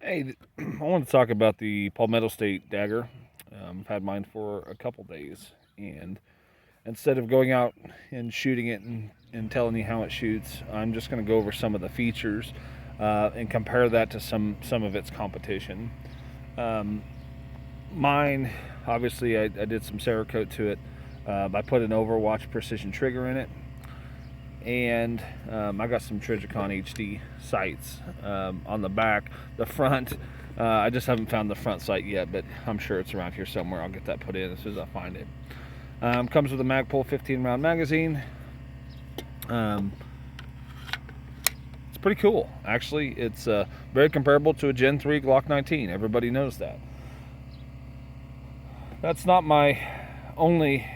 Hey, I want to talk about the Palmetto State Dagger. I've had mine for a couple days, and instead of going out and shooting it and telling you how it shoots, I'm just going to go over some of the features and compare that to some of its competition. Um, Mine, obviously, I did some Cerakote to it. I put an Overwatch precision trigger in it, and I got some Trigicon HD sights on the back. The front, I just haven't found the front sight yet, but I'm sure it's around here somewhere. I'll get that put in as soon as I find it. Comes with a Magpul 15 round magazine. Um, it's pretty cool, actually. It's very comparable to a Gen 3 Glock 19. Everybody knows that. That's not my only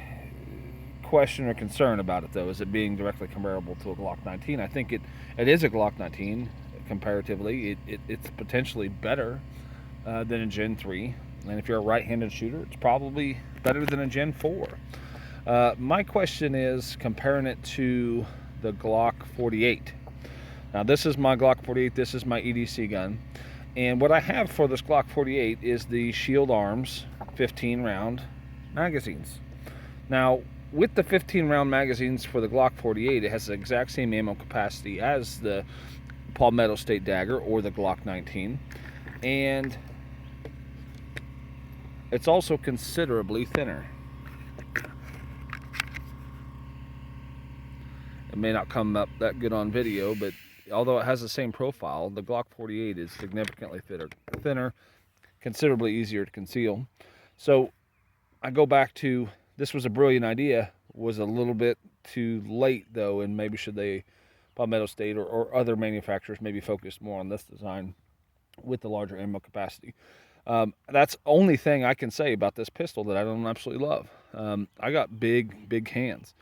question or concern about it, though, is it being directly comparable to a Glock 19. I think it is a Glock 19 comparatively. It's potentially better than a Gen 3. And if you're a right-handed shooter, it's probably better than a Gen 4. My question is comparing it to the Glock 48. Now, this is my Glock 48. This is my EDC gun. And what I have for this Glock 48 is the Shield Arms 15 round magazines. Now, with the 15 round magazines for the Glock 48, it has the exact same ammo capacity as the Palmetto State Dagger or the Glock 19. And it's also considerably thinner. It may not come up that good on video, but although it has the same profile, the Glock 48 is significantly thinner, considerably easier to conceal. So I go back to, this was a brilliant idea, was a little bit too late though, and maybe should they, Palmetto State or other manufacturers, maybe focus more on this design with the larger ammo capacity. That's the only thing I can say about this pistol that I don't absolutely love. I got big hands,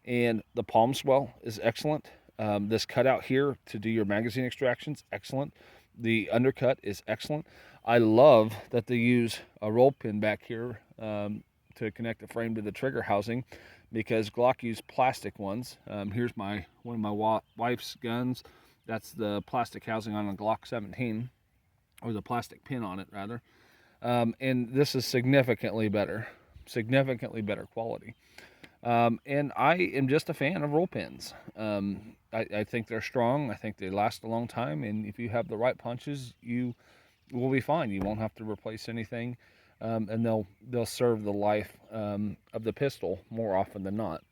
and the palm swell is excellent. This cutout here to do your magazine extractions, excellent. The undercut is excellent. I love that they use a roll pin back here to connect the frame to the trigger housing, because Glock used plastic ones. Here's one of my wife's guns. That's the plastic housing on a Glock 17, or the plastic pin on it rather. And this is significantly better quality. And I am just a fan of roll pins. I think they're strong. I think they last a long time. And if you have the right punches, you will be fine. You won't have to replace anything. And they'll serve the life of the pistol more often than not.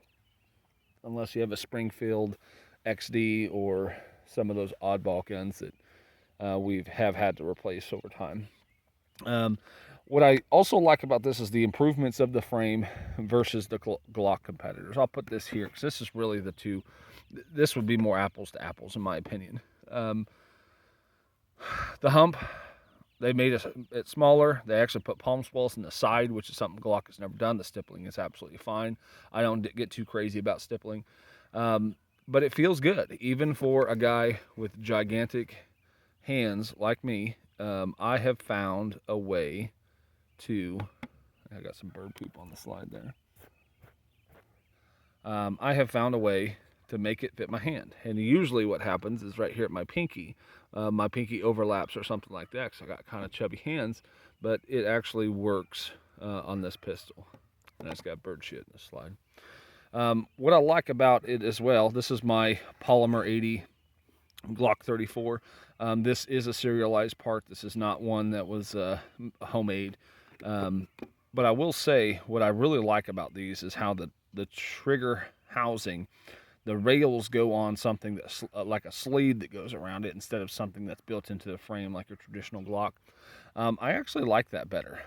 Unless you have a Springfield XD or some of those oddball guns that we have had to replace over time. What I also like about this is the improvements of the frame versus the Glock competitors. I'll put this here because this is really the two. This would be more apples to apples in my opinion. The hump, they made it smaller. They actually put palm swells in the side, which is something Glock has never done. The stippling is absolutely fine. I don't get too crazy about stippling. But it feels good, even for a guy with gigantic hands like me. I have found a way to, I got some bird poop on the slide there. I have found a way to make it fit my hand. And usually what happens is right here at my pinky overlaps or something like that, because I got kind of chubby hands, but it actually works on this pistol. And it's got bird shit in the slide. What I like about it as well, this is my Polymer 80 Glock 34. This is a serialized part. This is not one that was homemade. But I will say what I really like about these is how the trigger housing, the rails go on something that's like a sleeve that goes around it instead of something that's built into the frame like a traditional Glock. I actually like that better,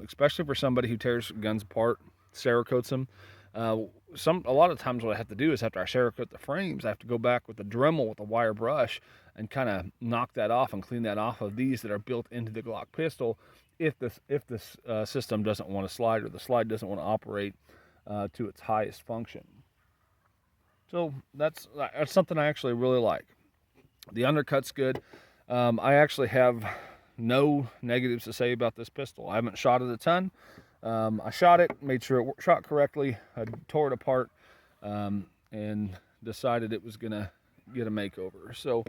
especially for somebody who tears guns apart, Cerakotes them. A lot of times what I have to do is after I Cerakote the frames, I have to go back with a Dremel with a wire brush and kind of knock that off and clean that off of these that are built into the Glock pistol if this system doesn't want to slide, or the slide doesn't want to operate to its highest function. So that's something I actually really like. The undercut's good. I actually have no negatives to say about this pistol. I haven't shot it a ton. I shot it, made sure it shot correctly. I tore it apart and decided it was going to get a makeover. So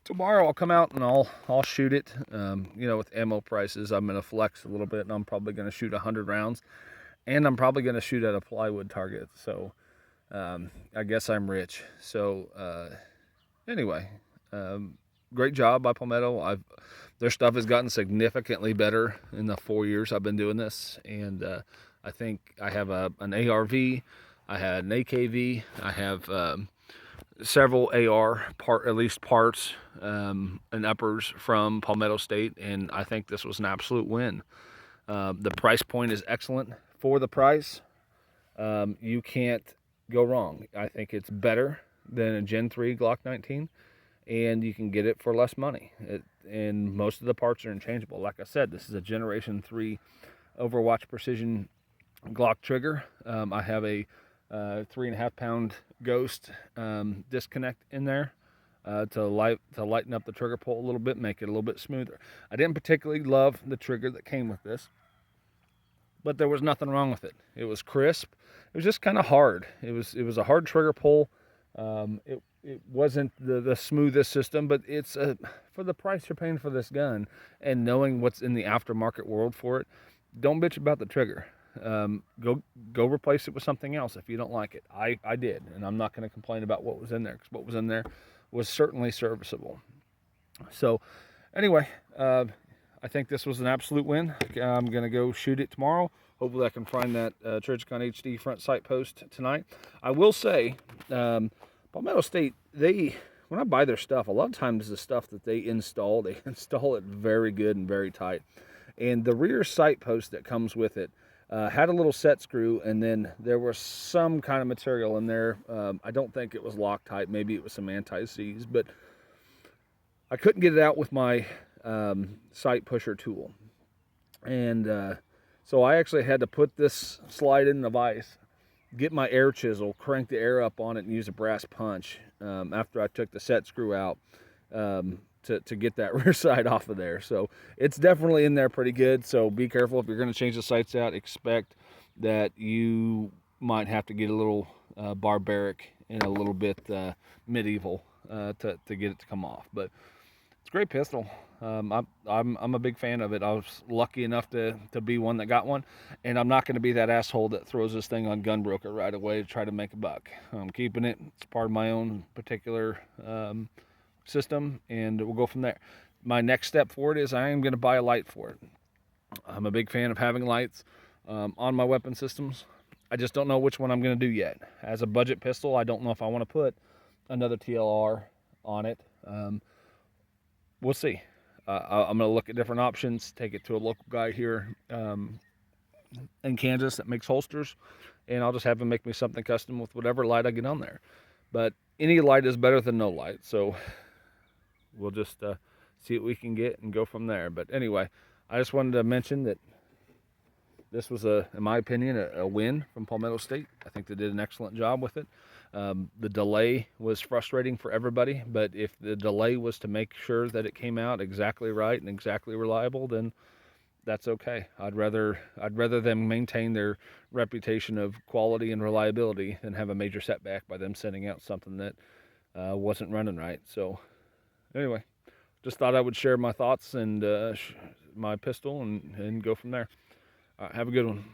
tomorrow I'll come out and I'll shoot it. You know, with ammo prices, I'm gonna flex a little bit, and I'm probably gonna shoot 100 rounds, and I'm probably gonna shoot at a plywood target. So I guess I'm rich. So anyway, great job by Palmetto. Their stuff has gotten significantly better in the 4 years I've been doing this, and I think I have an ARV, I had an AKV, I have several AR at least parts and uppers from Palmetto State, and I think this was an absolute win. The price point is excellent for the price. You can't go wrong. I think it's better than a Gen 3 Glock 19, and you can get it for less money. And most of the parts are interchangeable. Like I said, this is a Generation 3 Overwatch Precision Glock trigger. I have a 3.5 pound Ghost disconnect in there to lighten up the trigger pull a little bit, make it a little bit smoother. I didn't particularly love the trigger that came with this, but there was nothing wrong with it. It was crisp. It was just kind of hard. It was a hard trigger pull. It wasn't the smoothest system, but it's for the price you're paying for this gun and knowing what's in the aftermarket world for it, don't bitch about the trigger. Go replace it with something else if you don't like it. I did, and I'm not going to complain about what was in there, because what was in there was certainly serviceable. So anyway, I think this was an absolute win. I'm going to go shoot it tomorrow. Hopefully I can find that Trijicon HD front sight post tonight. I will say, Palmetto State, when I buy their stuff, a lot of times the stuff that they install it very good and very tight. And the rear sight post that comes with it had a little set screw, and then there was some kind of material in there. I don't think it was Loctite. Maybe it was some anti-seize, but I couldn't get it out with my sight pusher tool. And so I actually had to put this slide in the vise, get my air chisel, crank the air up on it, and use a brass punch after I took the set screw out to get that rear sight off of there. So it's definitely in there pretty good. So be careful if you're going to change the sights out. Expect that you might have to get a little barbaric and a little bit medieval to get it to come off. But it's a great pistol. I'm a big fan of it. I was lucky enough to be one that got one, and I'm not going to be that asshole that throws this thing on Gunbroker right away to try to make a buck. I'm keeping it. It's part of my own particular system, and we'll go from there. My next step forward is I am going to buy a light for it. I'm a big fan of having lights on my weapon systems. I just don't know which one I'm going to do yet. As a budget pistol, I don't know if I want to put another TLR on it. We'll see. I'm going to look at different options, take it to a local guy here in Kansas that makes holsters, and I'll just have him make me something custom with whatever light I get on there. But any light is better than no light, so we'll just see what we can get and go from there. But anyway, I just wanted to mention that this was, in my opinion, a win from Palmetto State. I think they did an excellent job with it. The delay was frustrating for everybody, but if the delay was to make sure that it came out exactly right and exactly reliable, then that's okay. I'd rather them maintain their reputation of quality and reliability than have a major setback by them sending out something that wasn't running right. So anyway, just thought I would share my thoughts and my pistol and go from there. All right, have a good one.